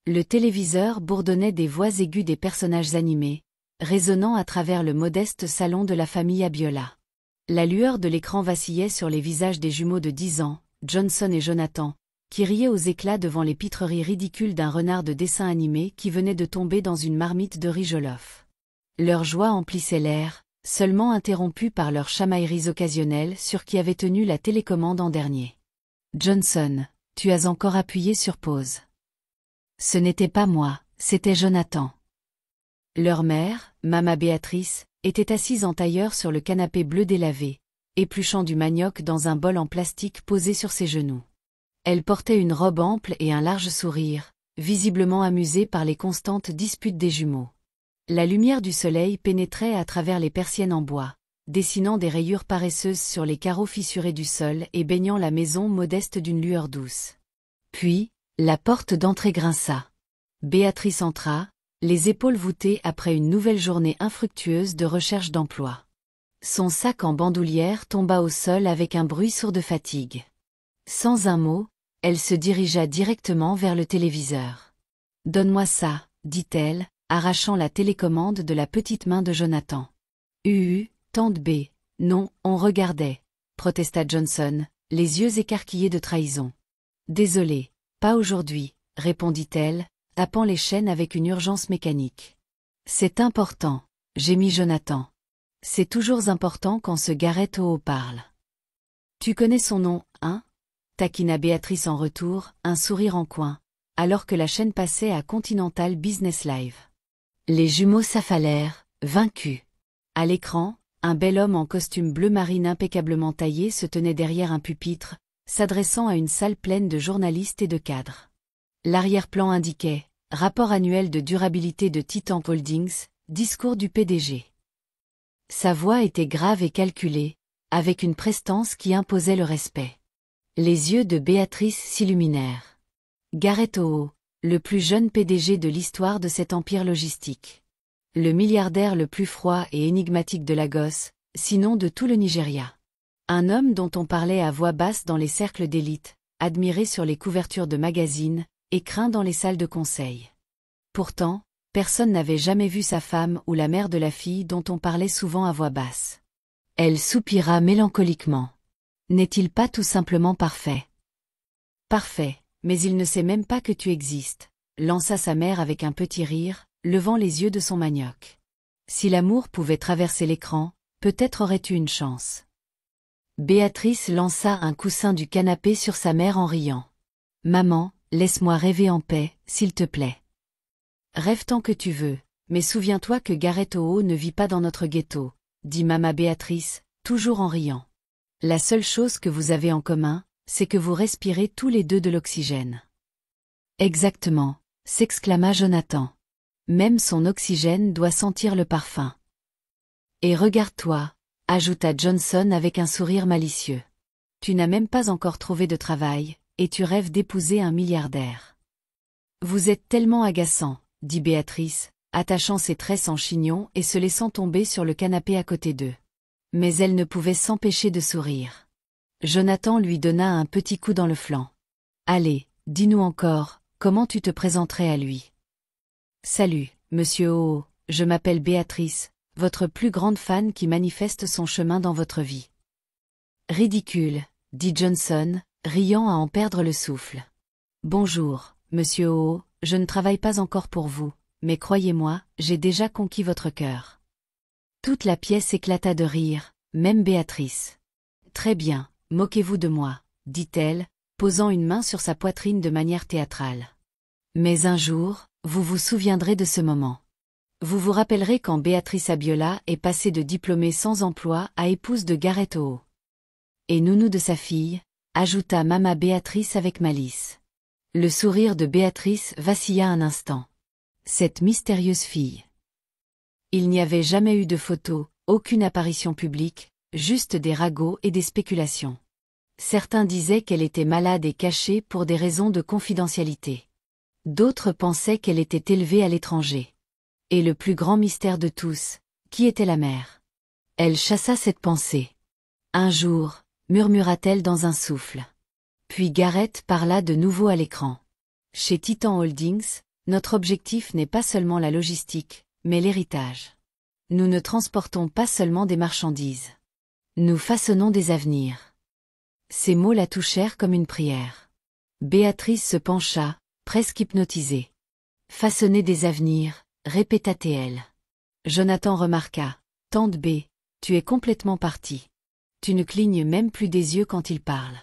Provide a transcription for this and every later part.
Le téléviseur bourdonnait des voix aiguës des personnages animés, résonnant à travers le modeste salon de la famille Abiola. La lueur de l'écran vacillait sur les visages des jumeaux de 10 ans, Johnson et Jonathan, qui riaient aux éclats devant les pitreries ridicules d'un renard de dessin animé qui venait de tomber dans une marmite de riz jollof. Leur joie emplissait l'air, seulement interrompue par leurs chamailleries occasionnelles sur qui avait tenu la télécommande en dernier. « Johnson, tu as encore appuyé sur pause. » Ce n'était pas moi, c'était Jonathan. Leur mère, Mama Béatrice, était assise en tailleur sur le canapé bleu délavé, épluchant du manioc dans un bol en plastique posé sur ses genoux. Elle portait une robe ample et un large sourire, visiblement amusée par les constantes disputes des jumeaux. La lumière du soleil pénétrait à travers les persiennes en bois, dessinant des rayures paresseuses sur les carreaux fissurés du sol et baignant la maison modeste d'une lueur douce. Puis, la porte d'entrée grinça. Béatrice entra, les épaules voûtées après une nouvelle journée infructueuse de recherche d'emploi. Son sac en bandoulière tomba au sol avec un bruit sourd de fatigue. Sans un mot, elle se dirigea directement vers le téléviseur. « Donne-moi ça, dit-elle, arrachant la télécommande de la petite main de Jonathan. Tante B. Non, on regardait, protesta Johnson, les yeux écarquillés de trahison. Désolée, pas aujourd'hui, répondit-elle, tapant les chaînes avec une urgence mécanique. C'est important, gémit Jonathan. C'est toujours important quand ce Gareth O parle. Tu connais son nom, hein? Taquina Béatrice en retour, un sourire en coin, alors que la chaîne passait à Continental Business Live. Les jumeaux s'affalèrent, vaincus. À l'écran, un bel homme en costume bleu marine impeccablement taillé se tenait derrière un pupitre, s'adressant à une salle pleine de journalistes et de cadres. L'arrière-plan indiquait « Rapport annuel de durabilité de Titan Holdings, discours du PDG ». Sa voix était grave et calculée, avec une prestance qui imposait le respect. Les yeux de Béatrice s'illuminèrent. Gareth O, le plus jeune PDG de l'histoire de cet empire logistique. Le milliardaire le plus froid et énigmatique de Lagos, sinon de tout le Nigeria. Un homme dont on parlait à voix basse dans les cercles d'élite, admiré sur les couvertures de magazines, et craint dans les salles de conseil. Pourtant, personne n'avait jamais vu sa femme ou la mère de la fille dont on parlait souvent à voix basse. Elle soupira mélancoliquement. N'est-il pas tout simplement parfait? Parfait, mais il ne sait même pas que tu existes, lança sa mère avec un petit rire, levant les yeux de son manioc. Si l'amour pouvait traverser l'écran, peut-être aurais-tu une chance. Béatrice lança un coussin du canapé sur sa mère en riant. Maman, laisse-moi rêver en paix, s'il te plaît. Rêve tant que tu veux, mais souviens-toi que Gareth O ne vit pas dans notre ghetto, dit Mama Béatrice, toujours en riant. La seule chose que vous avez en commun, c'est que vous respirez tous les deux de l'oxygène. Exactement, s'exclama Jonathan. Même son oxygène doit sentir le parfum. Et regarde-toi, ajouta Johnson avec un sourire malicieux. Tu n'as même pas encore trouvé de travail, et tu rêves d'épouser un milliardaire. Vous êtes tellement agaçant, dit Béatrice, attachant ses tresses en chignon et se laissant tomber sur le canapé à côté d'eux. Mais elle ne pouvait s'empêcher de sourire. Jonathan lui donna un petit coup dans le flanc. Allez, dis-nous encore, comment tu te présenterais à lui? Salut, monsieur O, je m'appelle Béatrice, votre plus grande fan qui manifeste son chemin dans votre vie. Ridicule, dit Johnson, riant à en perdre le souffle. Bonjour, monsieur O, je ne travaille pas encore pour vous, mais croyez-moi, j'ai déjà conquis votre cœur. Toute la pièce éclata de rire, même Béatrice. Très bien, moquez-vous de moi, dit-elle, posant une main sur sa poitrine de manière théâtrale. Mais un jour, vous vous souviendrez de ce moment. Vous vous rappellerez quand Béatrice Abiola est passée de diplômée sans emploi à épouse de Gareth O. Et nounou de sa fille, ajouta Mama Béatrice avec malice. Le sourire de Béatrice vacilla un instant. Cette mystérieuse fille. Il n'y avait jamais eu de photos, aucune apparition publique, juste des ragots et des spéculations. Certains disaient qu'elle était malade et cachée pour des raisons de confidentialité. D'autres pensaient qu'elle était élevée à l'étranger. Et le plus grand mystère de tous, qui était la mère? Elle chassa cette pensée. Un jour, murmura-t-elle dans un souffle. Puis Gareth parla de nouveau à l'écran. Chez Titan Holdings, Notre objectif n'est pas seulement la logistique, mais l'héritage. Nous ne transportons pas seulement des marchandises. Nous façonnons des avenirs. » Ces mots la touchèrent comme une prière. Béatrice se pencha, presque hypnotisée. « Façonner des avenirs », répéta-t-elle. Jonathan remarqua. « Tante B, tu es complètement partie. Tu ne clignes même plus des yeux quand il parle. »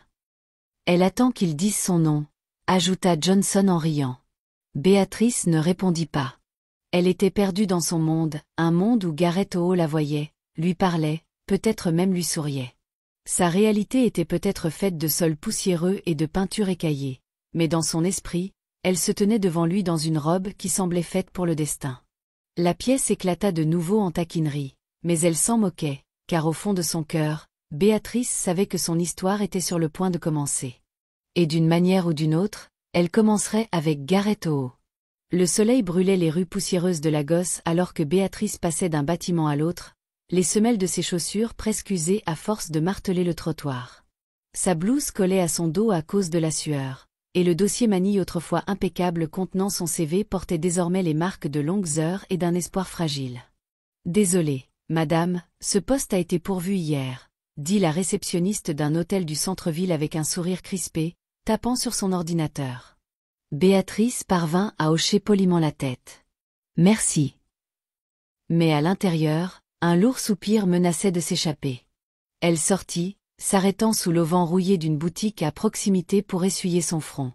« Elle attend qu'il dise son nom », ajouta Johnson en riant. Béatrice ne répondit pas. Elle était perdue dans son monde, un monde où Gareth Oho la voyait, lui parlait, peut-être même lui souriait. Sa réalité était peut-être faite de sols poussiéreux et de peintures écaillées, mais dans son esprit, elle se tenait devant lui dans une robe qui semblait faite pour le destin. La pièce éclata de nouveau en taquinerie, mais elle s'en moquait, car au fond de son cœur, Béatrice savait que son histoire était sur le point de commencer. Et d'une manière ou d'une autre, elle commencerait avec Gareth Oho. Le soleil brûlait les rues poussiéreuses de Lagos alors que Béatrice passait d'un bâtiment à l'autre, les semelles de ses chaussures presque usées à force de marteler le trottoir. Sa blouse collait à son dos à cause de la sueur, et le dossier manille autrefois impeccable contenant son CV portait désormais les marques de longues heures et d'un espoir fragile. « Désolée, madame, ce poste a été pourvu hier », dit la réceptionniste d'un hôtel du centre-ville avec un sourire crispé, tapant sur son ordinateur. Béatrice parvint à hocher poliment la tête. « Merci. » Mais à l'intérieur, un lourd soupir menaçait de s'échapper. Elle sortit, s'arrêtant sous l'auvent rouillé d'une boutique à proximité pour essuyer son front.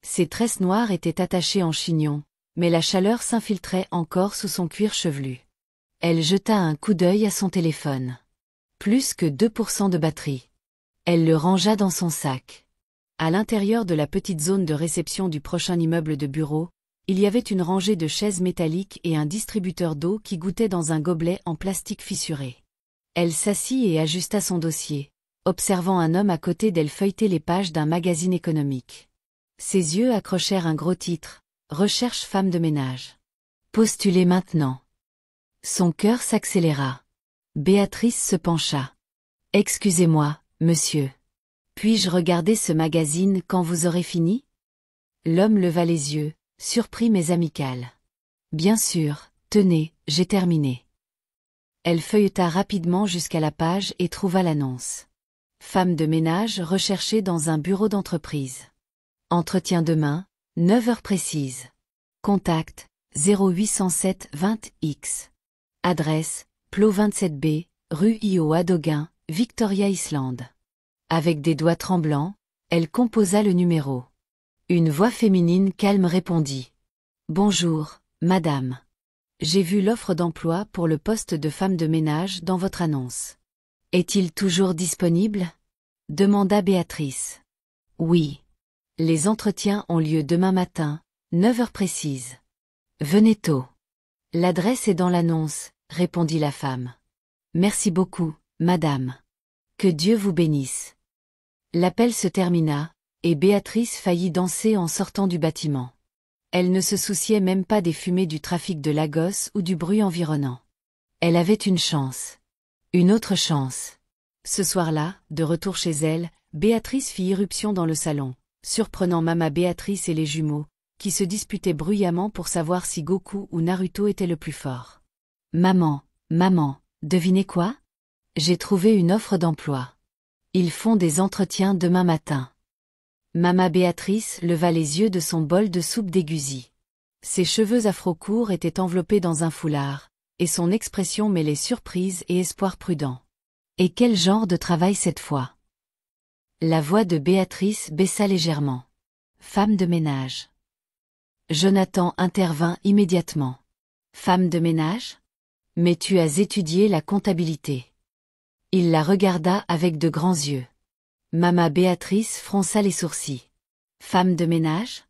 Ses tresses noires étaient attachées en chignon, mais la chaleur s'infiltrait encore sous son cuir chevelu. Elle jeta un coup d'œil à son téléphone. Plus que 2% de batterie. Elle le rangea dans son sac. À l'intérieur de la petite zone de réception du prochain immeuble de bureaux, il y avait une rangée de chaises métalliques et un distributeur d'eau qui goûtait dans un gobelet en plastique fissuré. Elle s'assit et ajusta son dossier, observant un homme à côté d'elle feuilleter les pages d'un magazine économique. Ses yeux accrochèrent un gros titre, « Recherche femme de ménage ». Postulez maintenant. Son cœur s'accéléra. Béatrice se pencha. « Excusez-moi, monsieur. Puis-je regarder ce magazine quand vous aurez fini ?» L'homme leva les yeux, surpris mais amical. « Bien sûr, tenez, j'ai terminé. » Elle feuilleta rapidement jusqu'à la page et trouva l'annonce. Femme de ménage recherchée dans un bureau d'entreprise. Entretien demain, 9 heures précises. Contact, 0807 20X. Adresse, Plot 27B, rue Io à Doguin, Victoria Island. Avec des doigts tremblants, elle composa le numéro. Une voix féminine calme répondit. « Bonjour, madame. J'ai vu l'offre d'emploi pour le poste de femme de ménage dans votre annonce. Est-il toujours disponible ?» demanda Béatrice. « Oui. Les entretiens ont lieu demain matin, 9 heures précises. Venez tôt. L'adresse est dans l'annonce, » répondit la femme. « Merci beaucoup, madame. Que Dieu vous bénisse. » L'appel se termina, et Béatrice faillit danser en sortant du bâtiment. Elle ne se souciait même pas des fumées du trafic de Lagos ou du bruit environnant. Elle avait une chance. Une autre chance. Ce soir-là, de retour chez elle, Béatrice fit irruption dans le salon, surprenant Mama Béatrice et les jumeaux, qui se disputaient bruyamment pour savoir si Goku ou Naruto était le plus fort. « Maman, devinez quoi? J'ai trouvé une offre d'emploi. Ils font des entretiens demain matin. » Mama Béatrice leva les yeux de son bol de soupe déguisie. Ses cheveux afro-courts étaient enveloppés dans un foulard, et son expression mêlait surprise et espoir prudent. Et quel genre de travail cette fois? La voix de Béatrice baissa légèrement. Femme de ménage. Jonathan intervint immédiatement. Femme de ménage? Mais tu as étudié la comptabilité. Il la regarda avec de grands yeux. Mama Béatrice fronça les sourcils. Femme de ménage?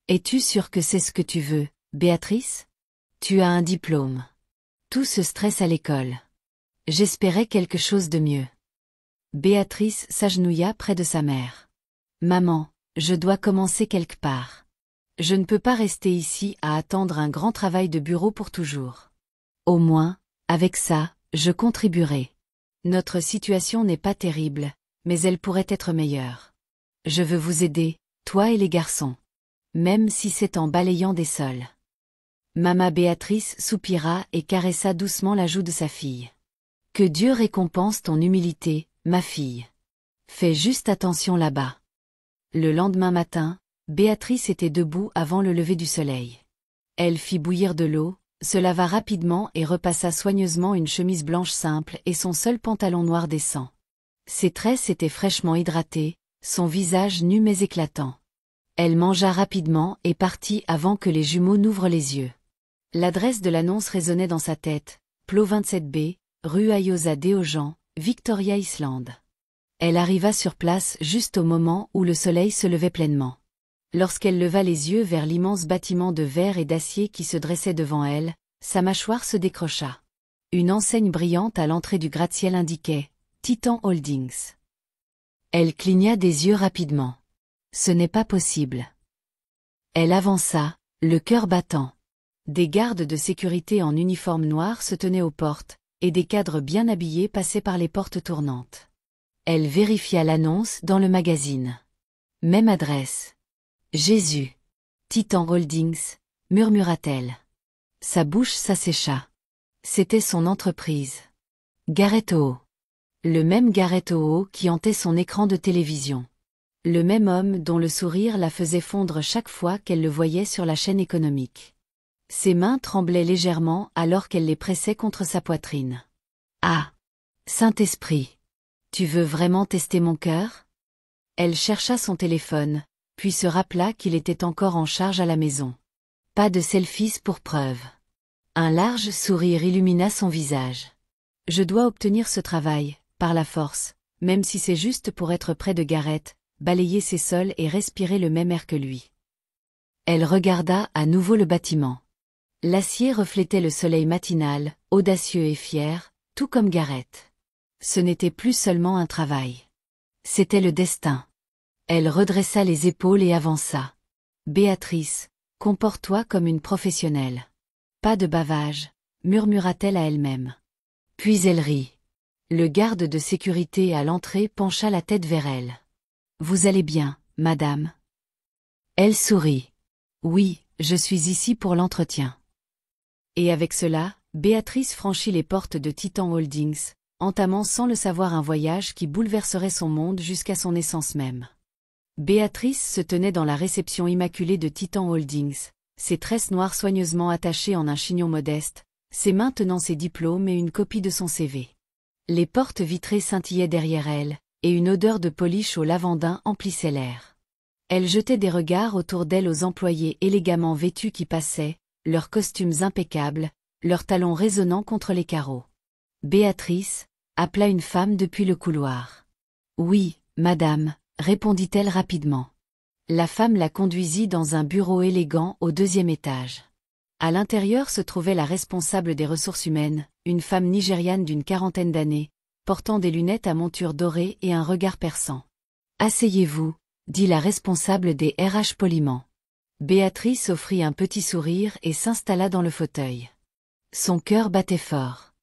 Es-tu sûre que c'est ce que tu veux, Béatrice? Tu as un diplôme. Tout ce stress à l'école. J'espérais quelque chose de mieux. Béatrice s'agenouilla près de sa mère. Maman, je dois commencer quelque part. Je ne peux pas rester ici à attendre un grand travail de bureau pour toujours. Au moins, avec ça, je contribuerai. Notre situation n'est pas terrible, mais elle pourrait être meilleure. Je veux vous aider, toi et les garçons. Même si c'est en balayant des sols. Mama Béatrice soupira et caressa doucement la joue de sa fille. Que Dieu récompense ton humilité, ma fille. Fais juste attention là-bas. Le lendemain matin, Béatrice était debout avant le lever du soleil. Elle fit bouillir de l'eau, se lava rapidement et repassa soigneusement une chemise blanche simple et son seul pantalon noir décent. Ses tresses étaient fraîchement hydratées, son visage nu mais éclatant. Elle mangea rapidement et partit avant que les jumeaux n'ouvrent les yeux. L'adresse de l'annonce résonnait dans sa tête, Plot 27B, rue Ayosa Deojan, Victoria Island. Elle arriva sur place juste au moment où le soleil se levait pleinement. Lorsqu'elle leva les yeux vers l'immense bâtiment de verre et d'acier qui se dressait devant elle, sa mâchoire se décrocha. Une enseigne brillante à l'entrée du gratte-ciel indiquait « Titan Holdings ». Elle cligna des yeux rapidement. Ce n'est pas possible. Elle avança, le cœur battant. Des gardes de sécurité en uniforme noir se tenaient aux portes, et des cadres bien habillés passaient par les portes tournantes. Elle vérifia l'annonce dans le magazine. Même adresse. Jésus. Titan Holdings, murmura-t-elle. Sa bouche s'assécha. C'était son entreprise. Gareth Oho. Le même Gareth Oho qui hantait son écran de télévision. Le même homme dont le sourire la faisait fondre chaque fois qu'elle le voyait sur la chaîne économique. Ses mains tremblaient légèrement alors qu'elle les pressait contre sa poitrine. Ah! Saint-Esprit! Tu veux vraiment tester mon cœur? Elle chercha son téléphone, puis se rappela qu'il était encore en charge à la maison. Pas de selfies pour preuve. Un large sourire illumina son visage. Je dois obtenir ce travail, par la force, même si c'est juste pour être près de Gareth, balayer ses sols et respirer le même air que lui. Elle regarda à nouveau le bâtiment. L'acier reflétait le soleil matinal, audacieux et fier, tout comme Gareth. Ce n'était plus seulement un travail. C'était le destin. Elle redressa les épaules et avança. Béatrice, comporte-toi comme une professionnelle. Pas de bavage, murmura-t-elle à elle-même. Puis elle rit. Le garde de sécurité à l'entrée pencha la tête vers elle. Vous allez bien, madame? Elle sourit. Oui, je suis ici pour l'entretien. Et avec cela, Béatrice franchit les portes de Titan Holdings, entamant sans le savoir un voyage qui bouleverserait son monde jusqu'à son essence même. Béatrice se tenait dans la réception immaculée de Titan Holdings, ses tresses noires soigneusement attachées en un chignon modeste, ses mains tenant ses diplômes et une copie de son CV. Les portes vitrées scintillaient derrière elle, et une odeur de polish au lavandin emplissait l'air. Elle jetait des regards autour d'elle aux employés élégamment vêtus qui passaient, leurs costumes impeccables, leurs talons résonnant contre les carreaux. Béatrice appela une femme depuis le couloir. « Oui, madame », répondit-elle rapidement. La femme la conduisit dans un bureau élégant au 2e étage. À l'intérieur se trouvait la responsable des ressources humaines, une femme nigériane d'une 40aine d'années, portant des lunettes à monture dorée et un regard perçant. « Asseyez-vous », dit la responsable des RH poliment. Béatrice offrit un petit sourire et s'installa dans le fauteuil. Son cœur battait fort.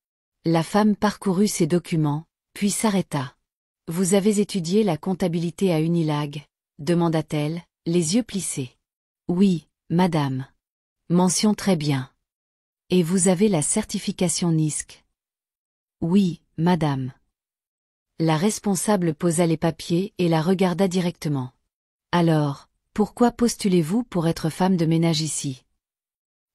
La femme parcourut ses documents, puis s'arrêta. « Vous avez étudié la comptabilité à Unilag ?» demanda-t-elle, les yeux plissés. « Oui, madame. » Mention très bien. « Et vous avez la certification NISC ?» « Oui, madame. » La responsable posa les papiers et la regarda directement. « Alors, pourquoi postulez-vous pour être femme de ménage ici ?»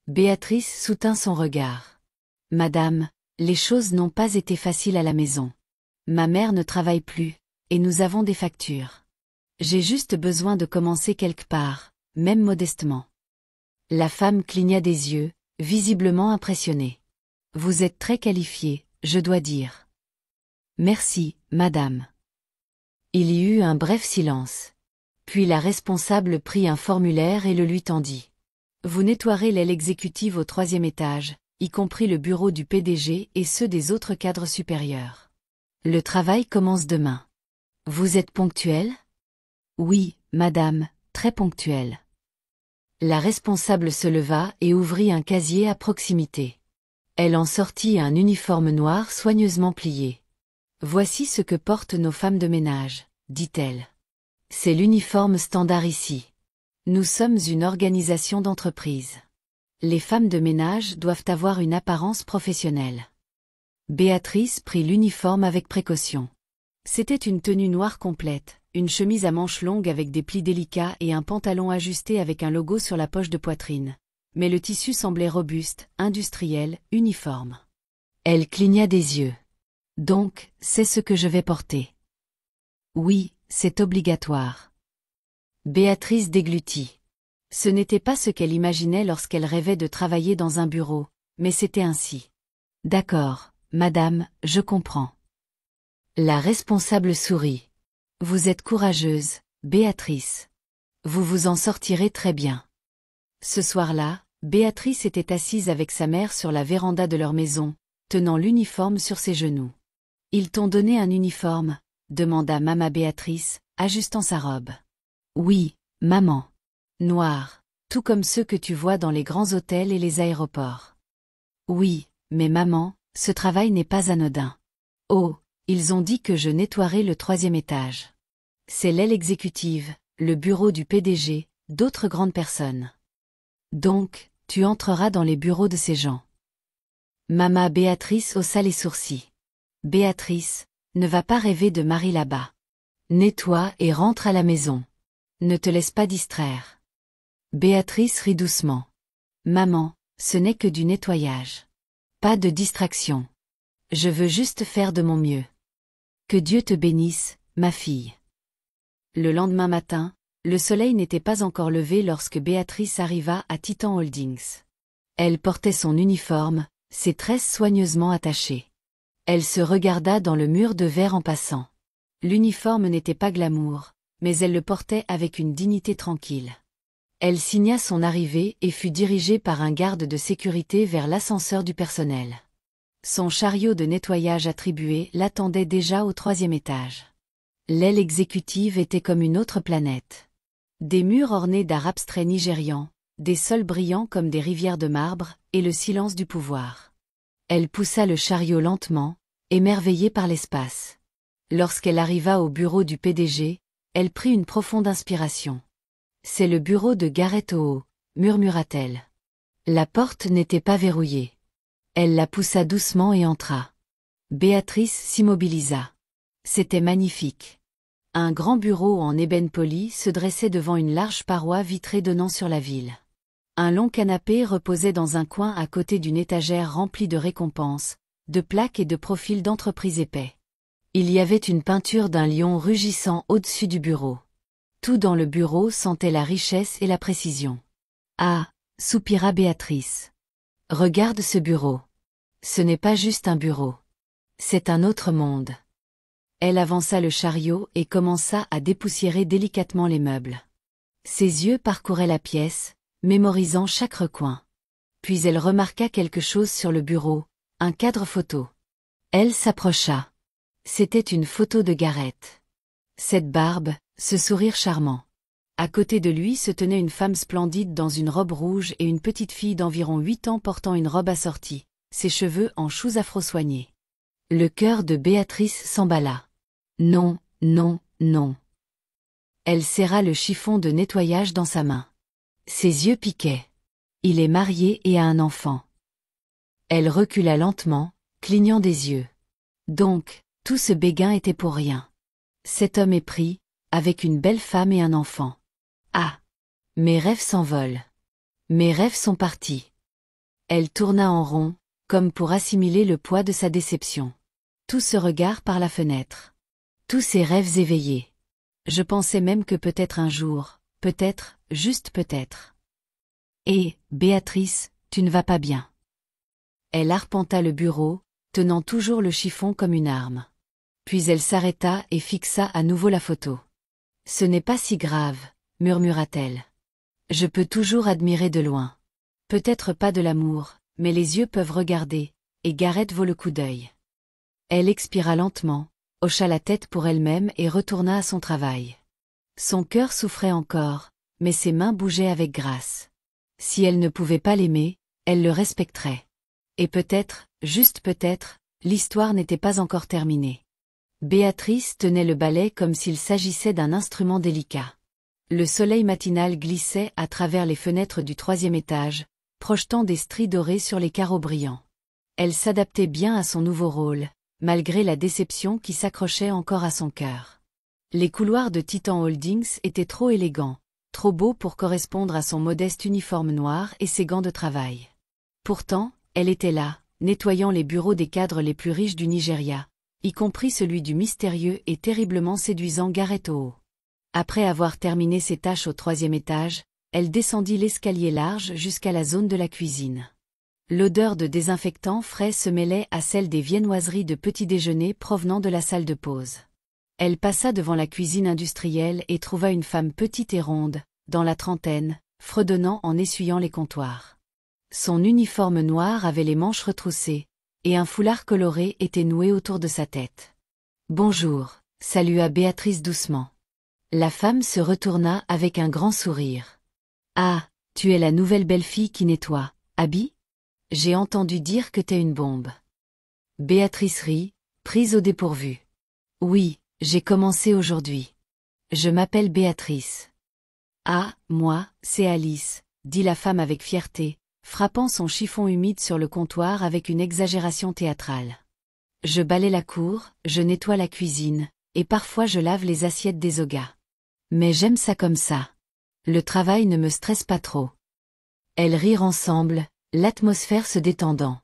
Béatrice soutint son regard. « Madame, les choses n'ont pas été faciles à la maison. Ma mère ne travaille plus, et nous avons des factures. J'ai juste besoin de commencer quelque part, même modestement. » La femme cligna des yeux, visiblement impressionnée. « Vous êtes très qualifiée, je dois dire. »« Merci, madame. » Il y eut un bref silence. Puis la responsable prit un formulaire et le lui tendit. « Vous nettoierez l'aile exécutive au 3e étage, y compris le bureau du PDG et ceux des autres cadres supérieurs. Le travail commence demain. Vous êtes ponctuelle ? » « Oui, madame, très ponctuelle. » La responsable se leva et ouvrit un casier à proximité. Elle en sortit un uniforme noir soigneusement plié. « Voici ce que portent nos femmes de ménage, » dit-elle. « C'est l'uniforme standard ici. Nous sommes une organisation d'entreprise. Les femmes de ménage doivent avoir une apparence professionnelle. Béatrice prit l'uniforme avec précaution. C'était une tenue noire complète, une chemise à manches longues avec des plis délicats et un pantalon ajusté avec un logo sur la poche de poitrine. Mais le tissu semblait robuste, industriel, uniforme. Elle cligna des yeux. Donc, c'est ce que je vais porter. Oui, c'est obligatoire. Béatrice déglutit. Ce n'était pas ce qu'elle imaginait lorsqu'elle rêvait de travailler dans un bureau, mais c'était ainsi. D'accord, madame, je comprends. La responsable sourit. Vous êtes courageuse, Béatrice. Vous vous en sortirez très bien. Ce soir-là, Béatrice était assise avec sa mère sur la véranda de leur maison, tenant l'uniforme sur ses genoux. Ils t'ont donné un uniforme? Demanda maman Béatrice, ajustant sa robe. Oui, maman. Noir, tout comme ceux que tu vois dans les grands hôtels et les aéroports. Oui, mais maman, ce travail n'est pas anodin. Oh, ils ont dit que je nettoierai le 3e étage. C'est l'aile exécutive, le bureau du PDG, d'autres grandes personnes. Donc, tu entreras dans les bureaux de ces gens. Maman Béatrice haussa les sourcils. Béatrice, ne va pas rêver de mari là-bas. Nettoie et rentre à la maison. Ne te laisse pas distraire. Béatrice rit doucement. Maman, ce n'est que du nettoyage. Pas de distraction. Je veux juste faire de mon mieux. Que Dieu te bénisse, ma fille. Le lendemain matin, le soleil n'était pas encore levé lorsque Béatrice arriva à Titan Holdings. Elle portait son uniforme, ses tresses soigneusement attachées. Elle se regarda dans le mur de verre en passant. L'uniforme n'était pas glamour, mais elle le portait avec une dignité tranquille. Elle signa son arrivée et fut dirigée par un garde de sécurité vers l'ascenseur du personnel. Son chariot de nettoyage attribué l'attendait déjà au 3e étage. L'aile exécutive était comme une autre planète. Des murs ornés d'art abstrait nigérian, des sols brillants comme des rivières de marbre, et le silence du pouvoir. Elle poussa le chariot lentement, émerveillée par l'espace. Lorsqu'elle arriva au bureau du PDG, elle prit une profonde inspiration. C'est le bureau de Gareth Oho, murmura-t-elle. La porte n'était pas verrouillée. Elle la poussa doucement et entra. Béatrice s'immobilisa. C'était magnifique. Un grand bureau en ébène poli se dressait devant une large paroi vitrée donnant sur la ville. Un long canapé reposait dans un coin à côté d'une étagère remplie de récompenses, de plaques et de profils d'entreprises épais. Il y avait une peinture d'un lion rugissant au-dessus du bureau. Tout dans le bureau sentait la richesse et la précision. Ah, soupira Béatrice. Regarde ce bureau. Ce n'est pas juste un bureau. C'est un autre monde. Elle avança le chariot et commença à dépoussiérer délicatement les meubles. Ses yeux parcouraient la pièce, mémorisant chaque recoin. Puis elle remarqua quelque chose sur le bureau, un cadre photo. Elle s'approcha. C'était une photo de Gareth. Cette barbe, ce sourire charmant. À côté de lui se tenait une femme splendide dans une robe rouge et une petite fille d'environ 8 ans portant une robe assortie, ses cheveux en choux afro-soignés. Le cœur de Béatrice s'emballa. Non, non, non. Elle serra le chiffon de nettoyage dans sa main. Ses yeux piquaient. Il est marié et a un enfant. Elle recula lentement, clignant des yeux. Donc, tout ce béguin était pour rien. Cet homme est pris, avec une belle femme et un enfant. Ah! Mes rêves s'envolent. Mes rêves sont partis. Elle tourna en rond, comme pour assimiler le poids de sa déception. Tout ce regard par la fenêtre. Tous ces rêves éveillés. Je pensais même que peut-être un jour, peut-être, juste peut-être. Et, Béatrice, tu ne vas pas bien. Elle arpenta le bureau, tenant toujours le chiffon comme une arme. Puis elle s'arrêta et fixa à nouveau la photo. Ce n'est pas si grave, murmura-t-elle. Je peux toujours admirer de loin. Peut-être pas de l'amour, mais les yeux peuvent regarder, et Gareth vaut le coup d'œil. Elle expira lentement, hocha la tête pour elle-même et retourna à son travail. Son cœur souffrait encore, mais ses mains bougeaient avec grâce. Si elle ne pouvait pas l'aimer, elle le respecterait. Et peut-être, juste peut-être, l'histoire n'était pas encore terminée. Béatrice tenait le balai comme s'il s'agissait d'un instrument délicat. Le soleil matinal glissait à travers les fenêtres du 3e étage, projetant des stries dorées sur les carreaux brillants. Elle s'adaptait bien à son nouveau rôle, malgré la déception qui s'accrochait encore à son cœur. Les couloirs de Titan Holdings étaient trop élégants, trop beaux pour correspondre à son modeste uniforme noir et ses gants de travail. Pourtant, elle était là, nettoyant les bureaux des cadres les plus riches du Nigeria, y compris celui du mystérieux et terriblement séduisant Gareth Owo. Après avoir terminé ses tâches au 3e étage, elle descendit l'escalier large jusqu'à la zone de la cuisine. L'odeur de désinfectant frais se mêlait à celle des viennoiseries de petit-déjeuner provenant de la salle de pause. Elle passa devant la cuisine industrielle et trouva une femme petite et ronde, dans la trentaine, fredonnant en essuyant les comptoirs. Son uniforme noir avait les manches retroussées, et un foulard coloré était noué autour de sa tête. « Bonjour », salua Béatrice doucement. La femme se retourna avec un grand sourire. « Ah, tu es la nouvelle belle-fille qui nettoie, Abby ? J'ai entendu dire que t'es une bombe. » Béatrice rit, prise au dépourvu. « Oui, j'ai commencé aujourd'hui. Je m'appelle Béatrice. »« Ah, moi, c'est Alice, » dit la femme avec fierté, frappant son chiffon humide sur le comptoir avec une exagération théâtrale. « Je balaie la cour, je nettoie la cuisine, et parfois je lave les assiettes des ogas. Mais j'aime ça comme ça. Le travail ne me stresse pas trop. » Elles rirent ensemble, l'atmosphère se détendant.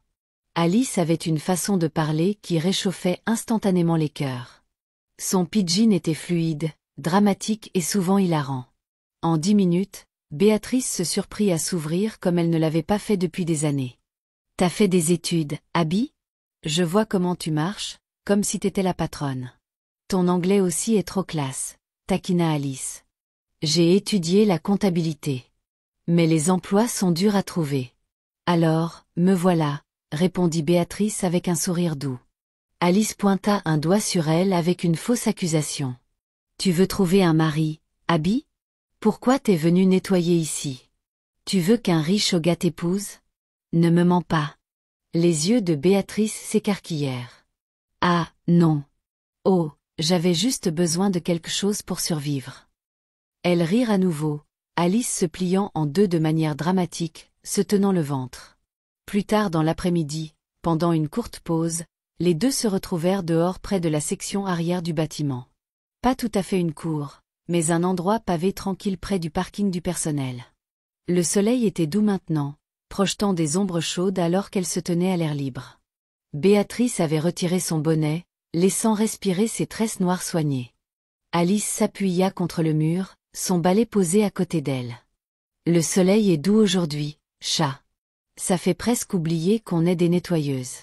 Alice avait une façon de parler qui réchauffait instantanément les cœurs. Son pidgin était fluide, dramatique et souvent hilarant. En 10 minutes, Béatrice se surprit à s'ouvrir comme elle ne l'avait pas fait depuis des années. « T'as fait des études, Abby ? Je vois comment tu marches, comme si t'étais la patronne. Ton anglais aussi est trop classe, » taquina Alice. « J'ai étudié la comptabilité. Mais les emplois sont durs à trouver. »« Alors, me voilà, » répondit Béatrice avec un sourire doux. Alice pointa un doigt sur elle avec une fausse accusation. « Tu veux trouver un mari, Abby ? Pourquoi t'es venue nettoyer ici ? Tu veux qu'un riche Oga t'épouse ? Ne me mens pas. » Les yeux de Béatrice s'écarquillèrent. « Ah, non. Oh, j'avais juste besoin de quelque chose pour survivre. » Elles rirent à nouveau, Alice se pliant en deux de manière dramatique, se tenant le ventre. Plus tard dans l'après-midi, pendant une courte pause, les deux se retrouvèrent dehors près de la section arrière du bâtiment. Pas tout à fait une cour, mais un endroit pavé tranquille près du parking du personnel. Le soleil était doux maintenant, projetant des ombres chaudes alors qu'elle se tenait à l'air libre. Béatrice avait retiré son bonnet, laissant respirer ses tresses noires soignées. Alice s'appuya contre le mur, son balai posé à côté d'elle. « Le soleil est doux aujourd'hui, chat. Ça fait presque oublier qu'on est des nettoyeuses. »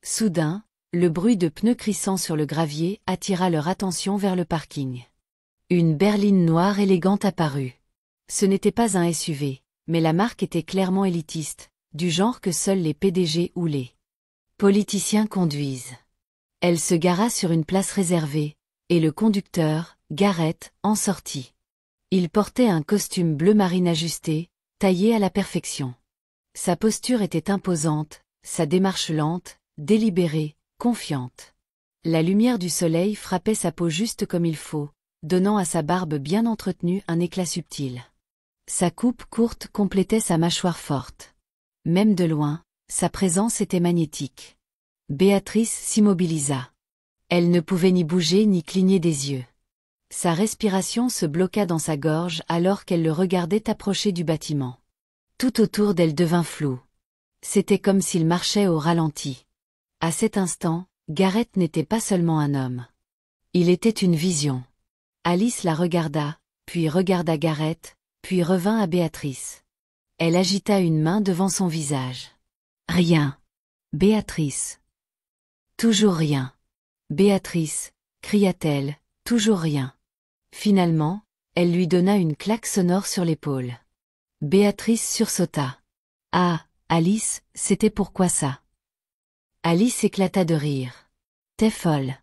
Soudain, le bruit de pneus crissant sur le gravier attira leur attention vers le parking. Une berline noire élégante apparut. Ce n'était pas un SUV, mais la marque était clairement élitiste, du genre que seuls les PDG ou les politiciens conduisent. Elle se gara sur une place réservée, et le conducteur, Gareth, en sortit. Il portait un costume bleu marine ajusté, taillé à la perfection. Sa posture était imposante, sa démarche lente, délibérée, confiante. La lumière du soleil frappait sa peau juste comme il faut, donnant à sa barbe bien entretenue un éclat subtil. Sa coupe courte complétait sa mâchoire forte. Même de loin, sa présence était magnétique. Béatrice s'immobilisa. Elle ne pouvait ni bouger ni cligner des yeux. Sa respiration se bloqua dans sa gorge alors qu'elle le regardait approcher du bâtiment. Tout autour d'elle devint flou. C'était comme s'il marchait au ralenti. À cet instant, Gareth n'était pas seulement un homme. Il était une vision. Alice la regarda, puis regarda Gareth, puis revint à Béatrice. Elle agita une main devant son visage. « Rien. Béatrice. »« Toujours rien. Béatrice, » cria-t-elle, « toujours rien. » Finalement, elle lui donna une claque sonore sur l'épaule. Béatrice sursauta. « Ah, Alice, c'était pourquoi ça ?» Alice éclata de rire. « T'es folle.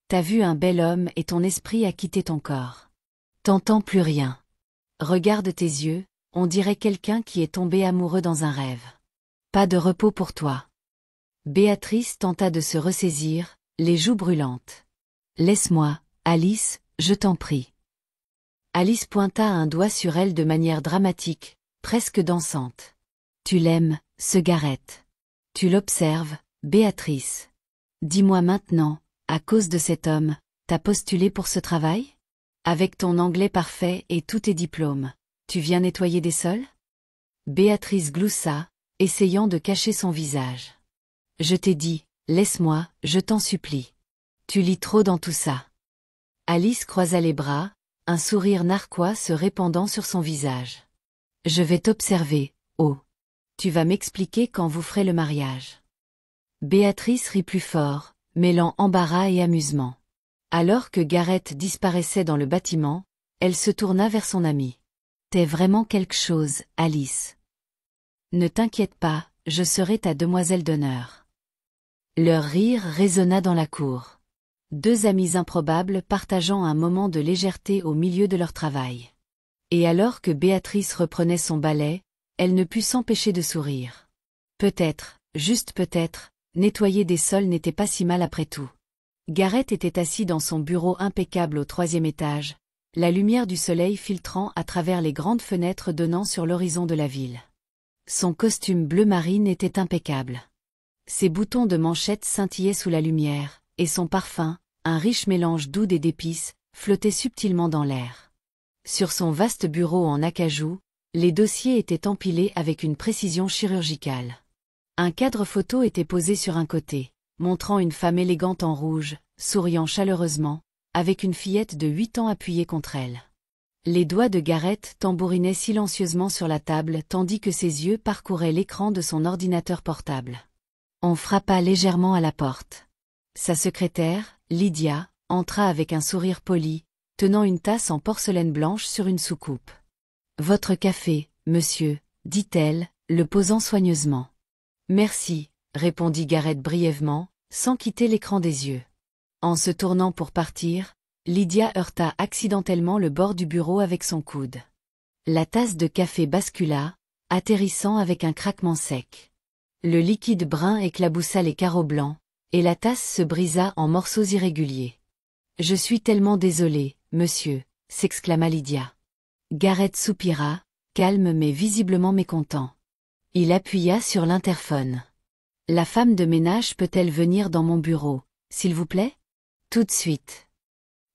T'as vu un bel homme et ton esprit a quitté ton corps. T'entends plus rien. Regarde tes yeux, on dirait quelqu'un qui est tombé amoureux dans un rêve. Pas de repos pour toi. » Béatrice tenta de se ressaisir, les joues brûlantes. « Laisse-moi, Alice, je t'en prie. » Alice pointa un doigt sur elle de manière dramatique, presque dansante. « Tu l'aimes, ce Gareth. Tu l'observes, Béatrice. Dis-moi maintenant, à cause de cet homme, t'as postulé pour ce travail? Avec ton anglais parfait et tous tes diplômes, tu viens nettoyer des sols? Béatrice gloussa, essayant de cacher son visage. Je t'ai dit, laisse-moi, je t'en supplie. Tu lis trop dans tout ça. Alice croisa les bras, un sourire narquois se répandant sur son visage. Je vais t'observer, oh. Tu vas m'expliquer quand vous ferez le mariage. Béatrice rit plus fort, mêlant embarras et amusement. Alors que Gareth disparaissait dans le bâtiment, elle se tourna vers son amie. T'es vraiment quelque chose, Alice. Ne t'inquiète pas, je serai ta demoiselle d'honneur. Leur rire résonna dans la cour. Deux amis improbables partageant un moment de légèreté au milieu de leur travail. Et alors que Béatrice reprenait son balai, elle ne put s'empêcher de sourire. Peut-être, juste peut-être, nettoyer des sols n'était pas si mal après tout. Gareth était assis dans son bureau impeccable au 3e étage, la lumière du soleil filtrant à travers les grandes fenêtres donnant sur l'horizon de la ville. Son costume bleu marine était impeccable. Ses boutons de manchette scintillaient sous la lumière, et son parfum, un riche mélange d'oud et d'épices, flottait subtilement dans l'air. Sur son vaste bureau en acajou, les dossiers étaient empilés avec une précision chirurgicale. Un cadre photo était posé sur un côté, montrant une femme élégante en rouge, souriant chaleureusement, avec une fillette de 8 ans appuyée contre elle. Les doigts de Gareth tambourinaient silencieusement sur la table tandis que ses yeux parcouraient l'écran de son ordinateur portable. On frappa légèrement à la porte. Sa secrétaire, Lydia, entra avec un sourire poli, tenant une tasse en porcelaine blanche sur une soucoupe. « Votre café, monsieur, » dit-elle, le posant soigneusement. « Merci, » répondit Gareth brièvement, sans quitter l'écran des yeux. En se tournant pour partir, Lydia heurta accidentellement le bord du bureau avec son coude. La tasse de café bascula, atterrissant avec un craquement sec. Le liquide brun éclaboussa les carreaux blancs, et la tasse se brisa en morceaux irréguliers. « Je suis tellement désolée, monsieur », s'exclama Lydia. Gareth soupira, calme mais visiblement mécontent. Il appuya sur l'interphone. « La femme de ménage peut-elle venir dans mon bureau, s'il vous plaît ? Tout de suite. »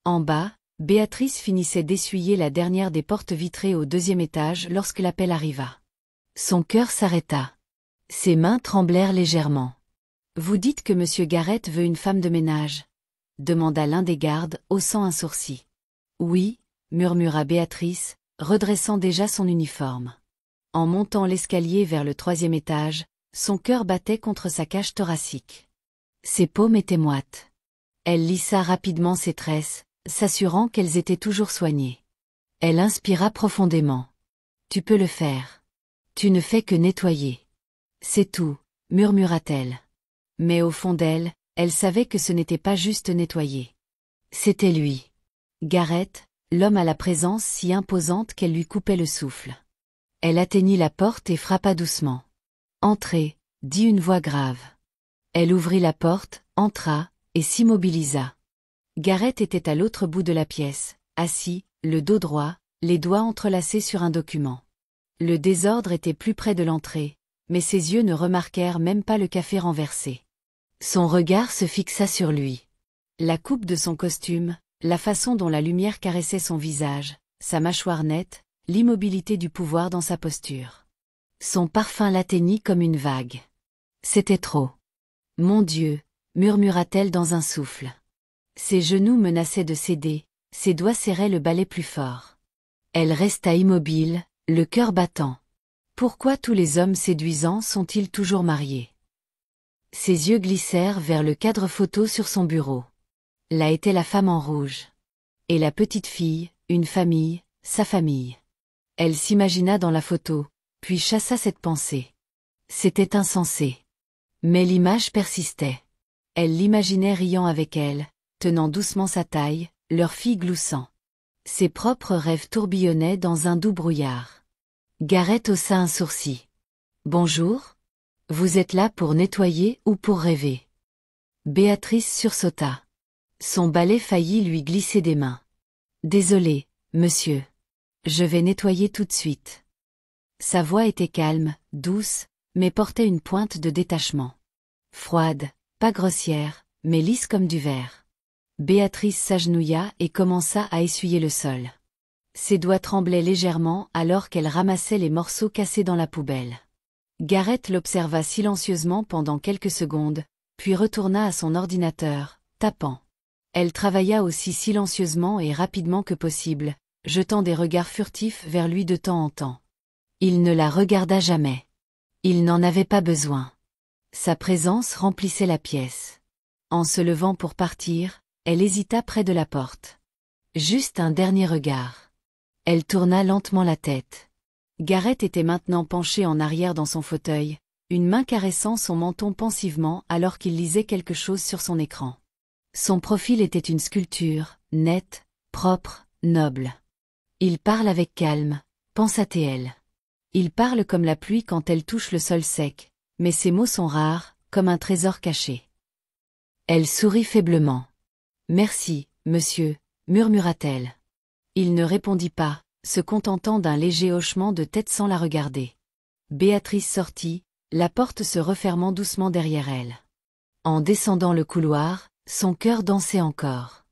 En bas, Béatrice finissait d'essuyer la dernière des portes vitrées au 2e étage lorsque l'appel arriva. Son cœur s'arrêta. Ses mains tremblèrent légèrement. « Vous dites que monsieur Gareth veut une femme de ménage ?» demanda l'un des gardes, haussant un sourcil. « Oui, » murmura Béatrice, redressant déjà son uniforme. En montant l'escalier vers le 3e étage, son cœur battait contre sa cage thoracique. Ses paumes étaient moites. Elle lissa rapidement ses tresses, s'assurant qu'elles étaient toujours soignées. Elle inspira profondément. « Tu peux le faire. Tu ne fais que nettoyer. »« C'est tout, » murmura-t-elle. Mais au fond d'elle, elle savait que ce n'était pas juste nettoyer. C'était lui. Gareth, l'homme à la présence si imposante qu'elle lui coupait le souffle. Elle atteignit la porte et frappa doucement. « Entrez », dit une voix grave. Elle ouvrit la porte, entra, et s'immobilisa. Gareth était à l'autre bout de la pièce, assis, le dos droit, les doigts entrelacés sur un document. Le désordre était plus près de l'entrée, mais ses yeux ne remarquèrent même pas le café renversé. Son regard se fixa sur lui. La coupe de son costume, la façon dont la lumière caressait son visage, sa mâchoire nette, l'immobilité du pouvoir dans sa posture. Son parfum l'atteignit comme une vague. C'était trop. « Mon Dieu !» murmura-t-elle dans un souffle. Ses genoux menaçaient de céder, ses doigts serraient le balai plus fort. Elle resta immobile, le cœur battant. Pourquoi tous les hommes séduisants sont-ils toujours mariés? Ses yeux glissèrent vers le cadre photo sur son bureau. Là était la femme en rouge. Et la petite fille, une famille, sa famille. Elle s'imagina dans la photo, puis chassa cette pensée. C'était insensé. Mais l'image persistait. Elle l'imaginait riant avec elle, tenant doucement sa taille, leur fille gloussant. Ses propres rêves tourbillonnaient dans un doux brouillard. Gareth haussa un sourcil. « Bonjour. Vous êtes là pour nettoyer ou pour rêver ?» Béatrice sursauta. Son balai faillit lui glisser des mains. « Désolé, monsieur. Je vais nettoyer tout de suite. » Sa voix était calme, douce, mais portait une pointe de détachement. Froide, pas grossière, mais lisse comme du verre. Béatrice s'agenouilla et commença à essuyer le sol. Ses doigts tremblaient légèrement alors qu'elle ramassait les morceaux cassés dans la poubelle. Gareth l'observa silencieusement pendant quelques secondes, puis retourna à son ordinateur, tapant. Elle travailla aussi silencieusement et rapidement que possible, jetant des regards furtifs vers lui de temps en temps. Il ne la regarda jamais. Il n'en avait pas besoin. Sa présence remplissait la pièce. En se levant pour partir, elle hésita près de la porte. Juste un dernier regard. Elle tourna lentement la tête. Gareth était maintenant penché en arrière dans son fauteuil, une main caressant son menton pensivement alors qu'il lisait quelque chose sur son écran. Son profil était une sculpture, nette, propre, noble. Il parle avec calme, pensa-t-elle. Il parle comme la pluie quand elle touche le sol sec, mais ses mots sont rares, comme un trésor caché. Elle sourit faiblement. « Merci, monsieur », murmura-t-elle. Il ne répondit pas, se contentant d'un léger hochement de tête sans la regarder. Béatrice sortit, la porte se refermant doucement derrière elle. En descendant le couloir, son cœur dansait encore.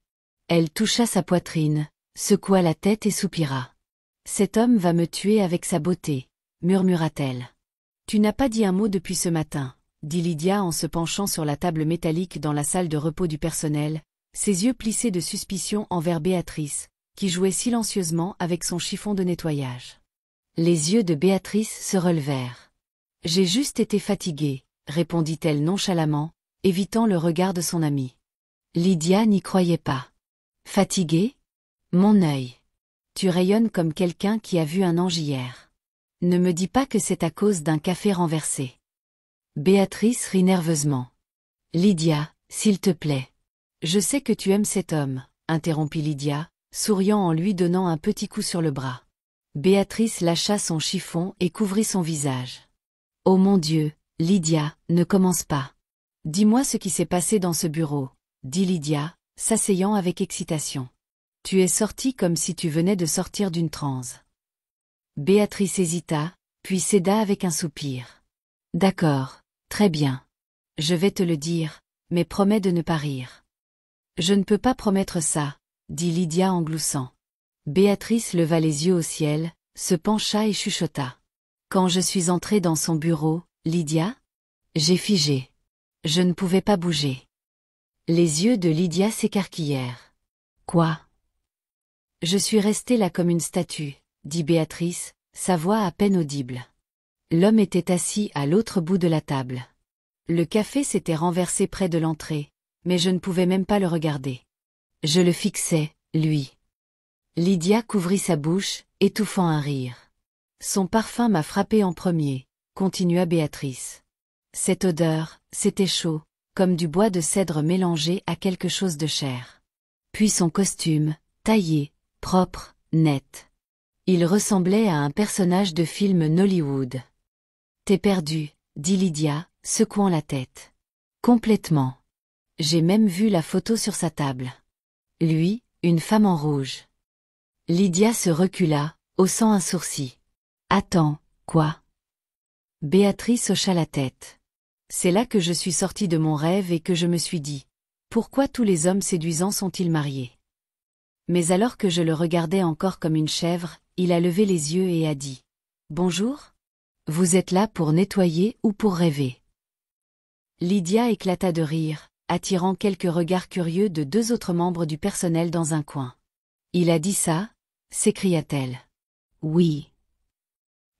Elle toucha sa poitrine, secoua la tête et soupira. « Cet homme va me tuer avec sa beauté », murmura-t-elle. « Tu n'as pas dit un mot depuis ce matin », dit Lydia en se penchant sur la table métallique dans la salle de repos du personnel, ses yeux plissés de suspicion envers Béatrice, qui jouait silencieusement avec son chiffon de nettoyage. Les yeux de Béatrice se relevèrent. « J'ai juste été fatiguée », répondit-elle nonchalamment, évitant le regard de son amie. Lydia n'y croyait pas. « Fatiguée ? Mon œil. Tu rayonnes comme quelqu'un qui a vu un ange hier. Ne me dis pas que c'est à cause d'un café renversé. » Béatrice rit nerveusement. « Lydia, s'il te plaît. Je sais que tu aimes cet homme, » interrompit Lydia, souriant en lui donnant un petit coup sur le bras. Béatrice lâcha son chiffon et couvrit son visage. « Oh mon Dieu, Lydia, ne commence pas. Dis-moi ce qui s'est passé dans ce bureau, » dit Lydia, s'asseyant avec excitation. « Tu es sortie comme si tu venais de sortir d'une transe. » Béatrice hésita, puis céda avec un soupir. « D'accord, très bien. Je vais te le dire, mais promets de ne pas rire. »« Je ne peux pas promettre ça, » dit Lydia en gloussant. Béatrice leva les yeux au ciel, se pencha et chuchota. « Quand je suis entrée dans son bureau, Lydia ? J'ai figé. Je ne pouvais pas bouger. » Les yeux de Lydia s'écarquillèrent. « Quoi ? » « Je suis restée là comme une statue, » dit Béatrice, sa voix à peine audible. L'homme était assis à l'autre bout de la table. Le café s'était renversé près de l'entrée, mais je ne pouvais même pas le regarder. Je le fixais, lui. Lydia couvrit sa bouche, étouffant un rire. Son parfum m'a frappé en premier, continua Béatrice. Cette odeur, c'était chaud, comme du bois de cèdre mélangé à quelque chose de chair. Puis son costume, taillé, propre, net. Il ressemblait à un personnage de film Nollywood. « T'es perdu, » dit Lydia, secouant la tête. « Complètement. J'ai même vu la photo sur sa table. Lui, une femme en rouge. » Lydia se recula, haussant un sourcil. « Attends, quoi ?» Béatrice hocha la tête. C'est là que je suis sortie de mon rêve et que je me suis dit, pourquoi tous les hommes séduisants sont-ils mariés ? Mais alors que je le regardais encore comme une chèvre, il a levé les yeux et a dit « Bonjour ? Vous êtes là pour nettoyer ou pour rêver ?» Lydia éclata de rire, attirant quelques regards curieux de deux autres membres du personnel dans un coin. « Il a dit ça ?» s'écria-t-elle. « Oui. »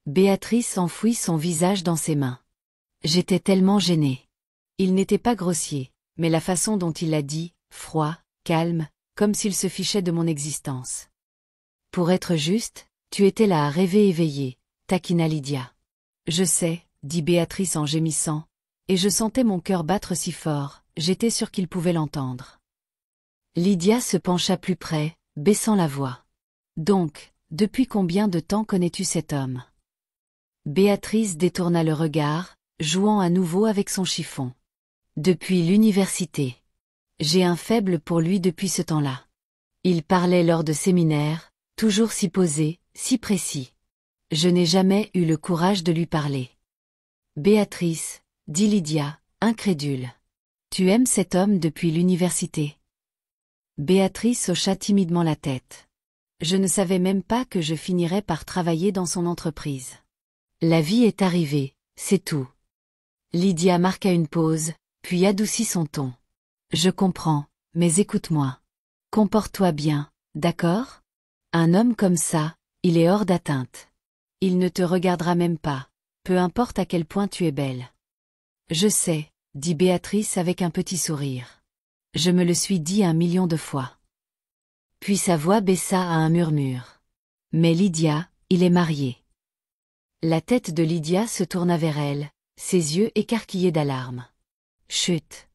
Béatrice enfouit son visage dans ses mains. J'étais tellement gênée. Il n'était pas grossier, mais la façon dont il l'a dit, froid, calme, comme s'il se fichait de mon existence. Pour être juste, tu étais là à rêver éveillé, taquina Lydia. Je sais, dit Béatrice en gémissant, et je sentais mon cœur battre si fort, j'étais sûre qu'il pouvait l'entendre. Lydia se pencha plus près, baissant la voix. Donc, depuis combien de temps connais-tu cet homme ? Béatrice détourna le regard, jouant à nouveau avec son chiffon. Depuis l'université. J'ai un faible pour lui depuis ce temps-là. Il parlait lors de séminaires, toujours si posé, si précis. Je n'ai jamais eu le courage de lui parler. Béatrice, dit Lydia, incrédule. Tu aimes cet homme depuis l'université? Béatrice hocha timidement la tête. Je ne savais même pas que je finirais par travailler dans son entreprise. La vie est arrivée, c'est tout. Lydia marqua une pause, puis adoucit son ton. Je comprends, mais écoute-moi. Comporte-toi bien, d'accord? Un homme comme ça, il est hors d'atteinte. Il ne te regardera même pas, peu importe à quel point tu es belle. Je sais, dit Béatrice avec un petit sourire. Je me le suis dit 1 million de fois. Puis sa voix baissa à un murmure. Mais Lydia, il est marié. La tête de Lydia se tourna vers elle, ses yeux écarquillés d'alarme. Chut!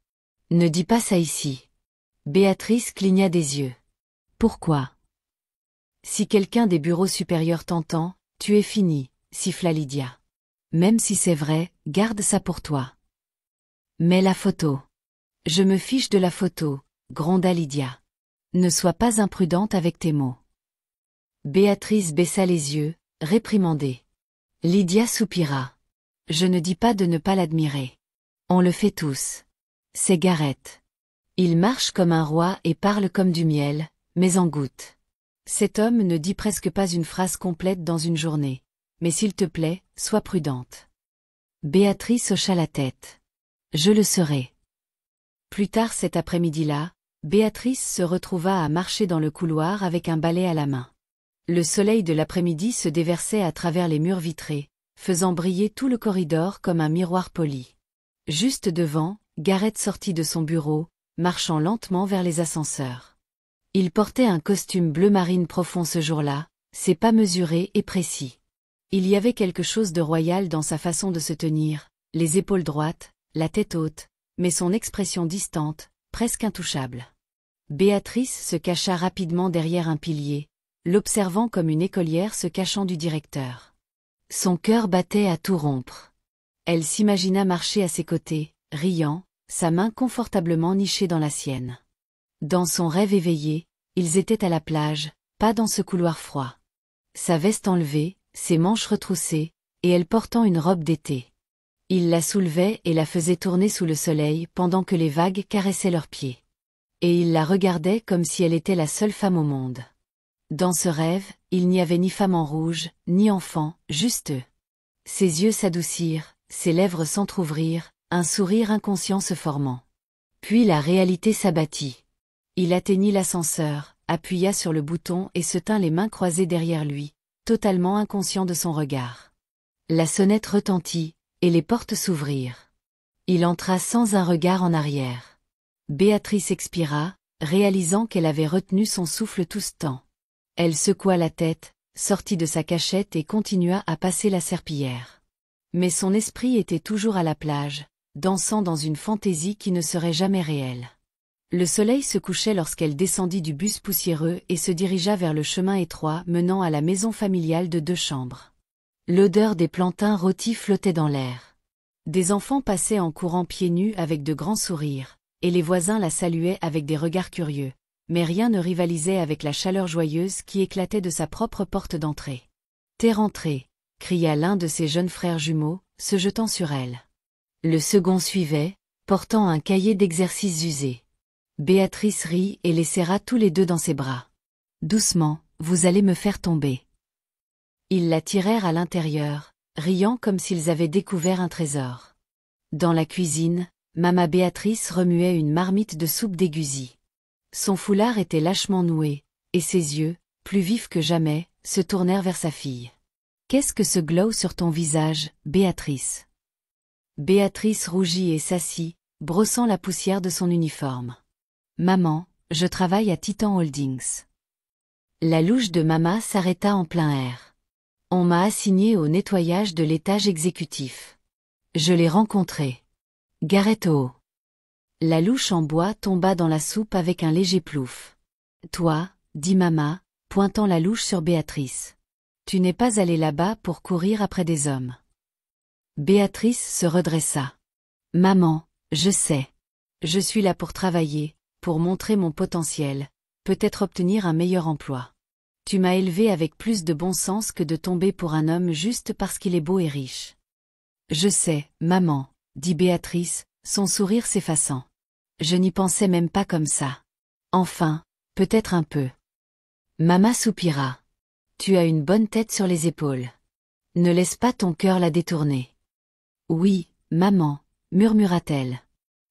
Ne dis pas ça ici. Béatrice cligna des yeux. Pourquoi? Si quelqu'un des bureaux supérieurs t'entend, tu es fini, siffla Lydia. Même si c'est vrai, garde ça pour toi. Mais la photo. Je me fiche de la photo, gronda Lydia. Ne sois pas imprudente avec tes mots. Béatrice baissa les yeux, réprimandée. Lydia soupira. Je ne dis pas de ne pas l'admirer. On le fait tous. C'est Gareth. Il marche comme un roi et parle comme du miel, mais en gouttes. Cet homme ne dit presque pas une phrase complète dans une journée. Mais s'il te plaît, sois prudente. Béatrice hocha la tête. Je le serai. Plus tard cet après-midi-là, Béatrice se retrouva à marcher dans le couloir avec un balai à la main. Le soleil de l'après-midi se déversait à travers les murs vitrés, faisant briller tout le corridor comme un miroir poli. Juste devant, Gareth sortit de son bureau, marchant lentement vers les ascenseurs. Il portait un costume bleu marine profond ce jour-là, ses pas mesurés et précis. Il y avait quelque chose de royal dans sa façon de se tenir, les épaules droites, la tête haute, mais son expression distante, presque intouchable. Béatrice se cacha rapidement derrière un pilier, l'observant comme une écolière se cachant du directeur. Son cœur battait à tout rompre. Elle s'imagina marcher à ses côtés, riant, sa main confortablement nichée dans la sienne. Dans son rêve éveillé, ils étaient à la plage, pas dans ce couloir froid. Sa veste enlevée, ses manches retroussées, et elle portant une robe d'été. Il la soulevait et la faisait tourner sous le soleil pendant que les vagues caressaient leurs pieds. Et il la regardait comme si elle était la seule femme au monde. Dans ce rêve, il n'y avait ni femme en rouge, ni enfant, juste eux. Ses yeux s'adoucirent, ses lèvres s'entr'ouvrirent, un sourire inconscient se formant. Puis la réalité s'abattit. Il atteignit l'ascenseur, appuya sur le bouton et se tint les mains croisées derrière lui, totalement inconscient de son regard. La sonnette retentit, et les portes s'ouvrirent. Il entra sans un regard en arrière. Béatrice expira, réalisant qu'elle avait retenu son souffle tout ce temps. Elle secoua la tête, sortit de sa cachette et continua à passer la serpillière. Mais son esprit était toujours à la plage, dansant dans une fantaisie qui ne serait jamais réelle. Le soleil se couchait lorsqu'elle descendit du bus poussiéreux et se dirigea vers le chemin étroit menant à la maison familiale de 2 chambres. L'odeur des plantains rôtis flottait dans l'air. Des enfants passaient en courant pieds nus avec de grands sourires, et les voisins la saluaient avec des regards curieux, mais rien ne rivalisait avec la chaleur joyeuse qui éclatait de sa propre porte d'entrée. « T'es rentrée !» cria l'un de ses jeunes frères jumeaux, se jetant sur elle. Le second suivait, portant un cahier d'exercices usé. Béatrice rit et les serra tous les 2 dans ses bras. « Doucement, vous allez me faire tomber. » Ils la tirèrent à l'intérieur, riant comme s'ils avaient découvert un trésor. Dans la cuisine, Mama Béatrice remuait une marmite de soupe d'égusie. Son foulard était lâchement noué, et ses yeux, plus vifs que jamais, se tournèrent vers sa fille. « Qu'est-ce que ce glow sur ton visage, Béatrice ?» Béatrice rougit et s'assit, brossant la poussière de son uniforme. « Maman, je travaille à Titan Holdings. » La louche de Mama s'arrêta en plein air. « On m'a assigné au nettoyage de l'étage exécutif. Je l'ai rencontré. Gareth O. » La louche en bois tomba dans la soupe avec un léger plouf. « Toi, » dit Mama, pointant la louche sur Béatrice. « Tu n'es pas allée là-bas pour courir après des hommes. » Béatrice se redressa. « Maman, je sais. Je suis là pour travailler, pour montrer mon potentiel, peut-être obtenir un meilleur emploi. Tu m'as élevé avec plus de bon sens que de tomber pour un homme juste parce qu'il est beau et riche. Je sais, maman, dit Béatrice, son sourire s'effaçant. Je n'y pensais même pas comme ça. Enfin, peut-être un peu. Maman soupira. Tu as une bonne tête sur les épaules. Ne laisse pas ton cœur la détourner. Oui, maman, murmura-t-elle.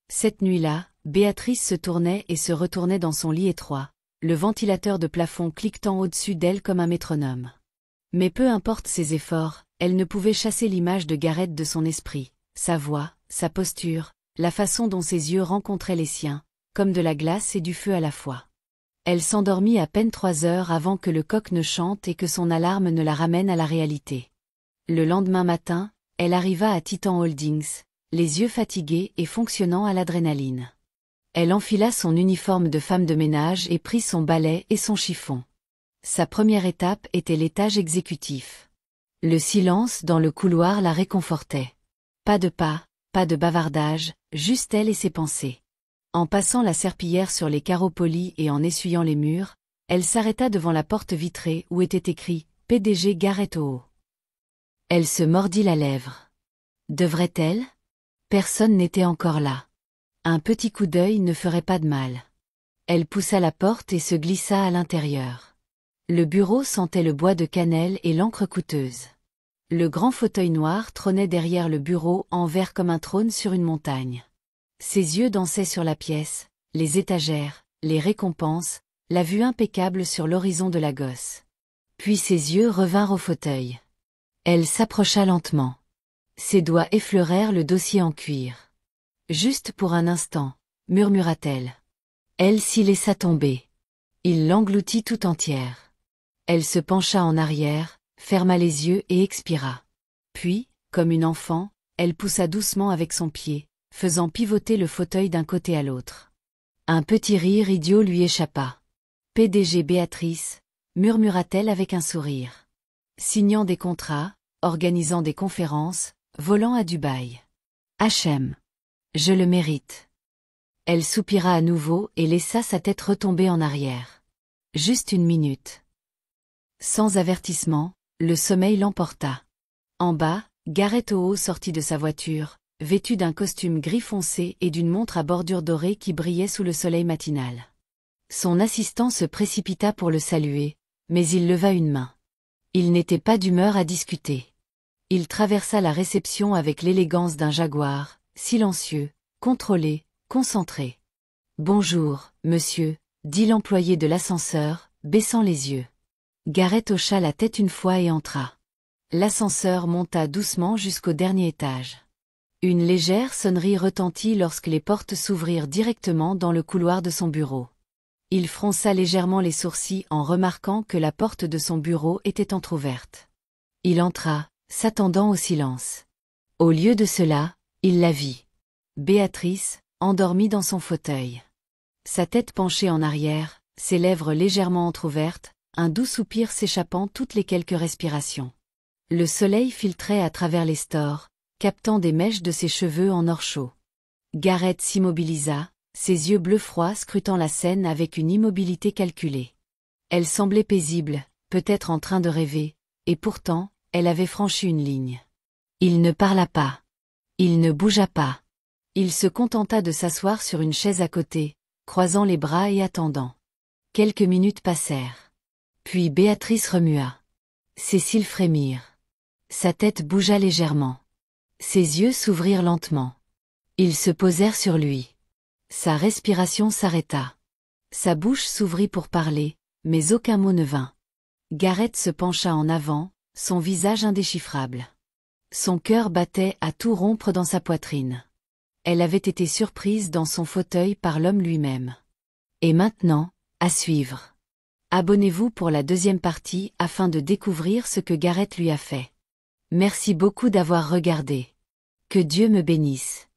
Cette nuit-là, Béatrice se tournait et se retournait dans son lit étroit, le ventilateur de plafond cliquetant au-dessus d'elle comme un métronome. Mais peu importe ses efforts, elle ne pouvait chasser l'image de Gareth de son esprit, sa voix, sa posture, la façon dont ses yeux rencontraient les siens, comme de la glace et du feu à la fois. Elle s'endormit à peine 3 heures avant que le coq ne chante et que son alarme ne la ramène à la réalité. Le lendemain matin, elle arriva à Titan Holdings, les yeux fatigués et fonctionnant à l'adrénaline. Elle enfila son uniforme de femme de ménage et prit son balai et son chiffon. Sa première étape était l'étage exécutif. Le silence dans le couloir la réconfortait. Pas de pas, pas de bavardage, juste elle et ses pensées. En passant la serpillière sur les carreaux polis et en essuyant les murs, elle s'arrêta devant la porte vitrée où était écrit « PDG Gareth Oho ». Elle se mordit la lèvre. Devrait-elle ? Personne n'était encore là. Un petit coup d'œil ne ferait pas de mal. Elle poussa la porte et se glissa à l'intérieur. Le bureau sentait le bois de cannelle et l'encre coûteuse. Le grand fauteuil noir trônait derrière le bureau en verre comme un trône sur une montagne. Ses yeux dansaient sur la pièce, les étagères, les récompenses, la vue impeccable sur l'horizon de la gosse. Puis ses yeux revinrent au fauteuil. Elle s'approcha lentement. Ses doigts effleurèrent le dossier en cuir. Juste pour un instant, murmura-t-elle. Elle s'y laissa tomber. Il l'engloutit tout entière. Elle se pencha en arrière, ferma les yeux et expira. Puis, comme une enfant, elle poussa doucement avec son pied, faisant pivoter le fauteuil d'un côté à l'autre. Un petit rire idiot lui échappa. PDG Béatrice, murmura-t-elle avec un sourire. Signant des contrats, organisant des conférences, volant à Dubaï. H.M. Je le mérite. Elle soupira à nouveau et laissa sa tête retomber en arrière. Juste une minute. Sans avertissement, le sommeil l'emporta. En bas, Gareth Oho sortit de sa voiture, vêtu d'un costume gris foncé et d'une montre à bordure dorée qui brillait sous le soleil matinal. Son assistant se précipita pour le saluer, mais il leva une main. Il n'était pas d'humeur à discuter. Il traversa la réception avec l'élégance d'un jaguar, silencieux, contrôlé, concentré. « Bonjour, monsieur », dit l'employé de l'ascenseur, baissant les yeux. Gareth hocha la tête une fois et entra. L'ascenseur monta doucement jusqu'au dernier étage. Une légère sonnerie retentit lorsque les portes s'ouvrirent directement dans le couloir de son bureau. Il fronça légèrement les sourcils en remarquant que la porte de son bureau était entr'ouverte. Il entra, s'attendant au silence. Au lieu de cela, il la vit. Béatrice, endormie dans son fauteuil. Sa tête penchée en arrière, ses lèvres légèrement entr'ouvertes, un doux soupir s'échappant toutes les quelques respirations. Le soleil filtrait à travers les stores, captant des mèches de ses cheveux en or chaud. Gareth s'immobilisa, ses yeux bleus froids scrutant la scène avec une immobilité calculée. Elle semblait paisible, peut-être en train de rêver, et pourtant, elle avait franchi une ligne. Il ne parla pas. Il ne bougea pas. Il se contenta de s'asseoir sur une chaise à côté, croisant les bras et attendant. Quelques minutes passèrent. Puis Béatrice remua. Ses cils frémirent. Sa tête bougea légèrement. Ses yeux s'ouvrirent lentement. Ils se posèrent sur lui. Sa respiration s'arrêta. Sa bouche s'ouvrit pour parler, mais aucun mot ne vint. Gareth se pencha en avant, son visage indéchiffrable. Son cœur battait à tout rompre dans sa poitrine. Elle avait été surprise dans son fauteuil par l'homme lui-même. Et maintenant, à suivre. Abonnez-vous pour la deuxième partie afin de découvrir ce que Gareth lui a fait. Merci beaucoup d'avoir regardé. Que Dieu me bénisse.